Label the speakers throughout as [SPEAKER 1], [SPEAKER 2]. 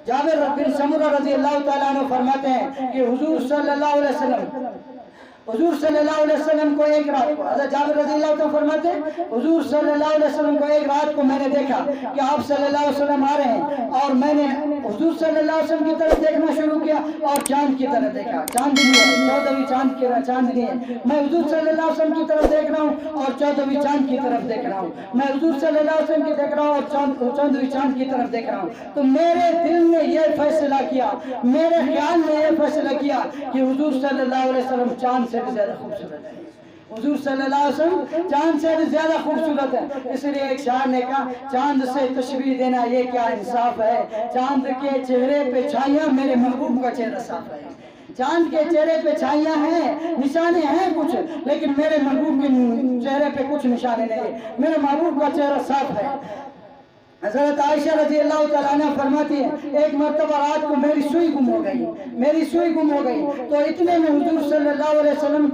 [SPEAKER 1] जाबिर बिन समुरा रजी अल्लाह ताला अन्हु फरमाते हैं कि हुजूर सल्लल्लाहु अलैहि वसल्लम को एक रात को, हज़रत जाबिर रज़ी अल्लाह ताला फरमाते हैं हुजूर सल्लल्लाहु अलैहि वसल्लम को एक रात को मैंने देखा कि आप सल्लल्लाहु अलैहि वसल्लम आ रहे हैं, और मैंने हुजूर सल्लल्लाहु अलैहि वसल्लम की तरफ देखना शुरू किया और चांद की तरफ देखा। चांदनी है, 14वीं चांदनी है। मैं हुजूर सल्लल्लाहु अलैहि वसल्लम की तरफ देख रहा हूँ और 14वीं चांद की तरफ देख रहा हूँ। मैं हुजूर सल्लल्लाहु अलैहि वसल्लम की देख रहा हूँ और 14वीं चांद की तरफ देख रहा हूँ। तो मेरे दिल ने ये फैसला किया, मेरे ख्याल ने ये फैसला किया कि हुजूर सल्लल्लाहु अलैहि वसल्म चांद से भी ज्यादा खूबसूरत है। हुजूर सल्लल्लाहु अलैहि वसल्लम चांद से भी ज्यादा खूबसूरत है। इसलिए एक शायर ने कहा, चांद से तशबीह देना ये क्या इंसाफ है, चांद के चेहरे पे छाइयां, मेरे महबूब का चेहरा साफ है। चांद के चेहरे पे छाइयां हैं, निशाने हैं कुछ, लेकिन मेरे महबूब के चेहरे पे कुछ निशाने नहीं, मेरे महबूब का चेहरा साफ है। हज़रत आयशा रज़ी अल्लाह ताला अन्हा फरमाती है, एक मर्तबा रात को मेरी सुई गुम हो गई, तो इतने में हुजूर सल्लल्लाहु अलैहि वसल्लम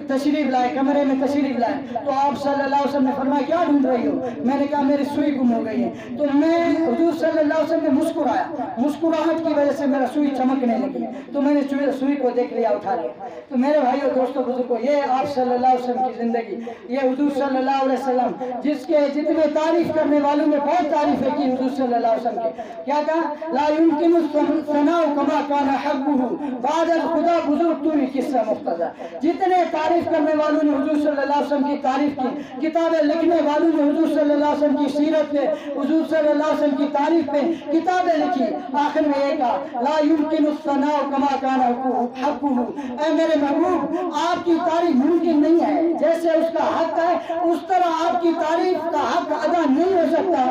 [SPEAKER 1] तशरीफ लाए, कमरे में तशरीफ लाए। तो आप सल्लल्लाहु अलैहि वसल्लम ने फरमाया, क्या ढूंढ रही हो? मैंने कहा मेरी सुई गुम हो गई है। तो मैं हुजूर सल्लल्लाहु अलैहि वसल्लम ने मुस्कुराया, मुस्कुराहट की वजह से मेरा सुई चमकने लगी, तो मैंने सुई को देख लिया, उठा लिया। तो मेरे भाइयों दोस्तों बुजुर्गों, ये आप सल्लल्लाहु अलैहि वसल्लम की जिंदगी, ये हुजूर सल्लल्लाहु अलैहि वसल्लम जिसके जितने तारीफ करने वालों में बहुत तारीफ है कि हुजूर सल्लल्लाहु अलैहि वसल्लम की। क्या कहा? ला युमकिनु सनाउ कमा काना हक़्क़ुहु बाद खुदा बुजुर्ग तू ही किस्सा मुख्तज़ा। जितने तारीफ करने वालों ने हुजूर सल्लल्लाहु अलैहि वसल्लम की तारीफ की, किताबें लिखने वालों ने हुजूर सल्लल्लाहु अलैहि वसल्लम की सीरत पे, हुजूर सल्लल्लाहु अलैहि वसल्लम की तारीफ पे किताबें लिखी, आखिर में ये कहा, ला युमकिनु सनाउ कमा काना हक़्क़ुहु, ऐ मेरे महबूब आपकी तारीफ मुमकिन नहीं है, जैसे उसका हक है उस तरह आपकी तारीफ का हक अदा नहीं हो सकता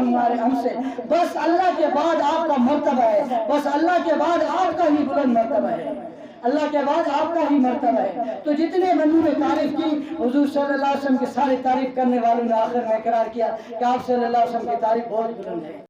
[SPEAKER 1] हमसे। बस अल्लाह के बाद आपका मर्तबा है, बस अल्लाह के बाद आपका ही बुलंद मर्तबा है, अल्लाह के बाद आपका ही मर्तबा है। तो जितने बंदों ने तारीफ की, हुजूर सल्लल्लाहु अलैहि वसल्लम की सारी तारीफ करने वालों ने आखिर में इकरार किया कि आप सल्लल्लाहु अलैहि वसल्लम की तारीफ बहुत बुलंद है।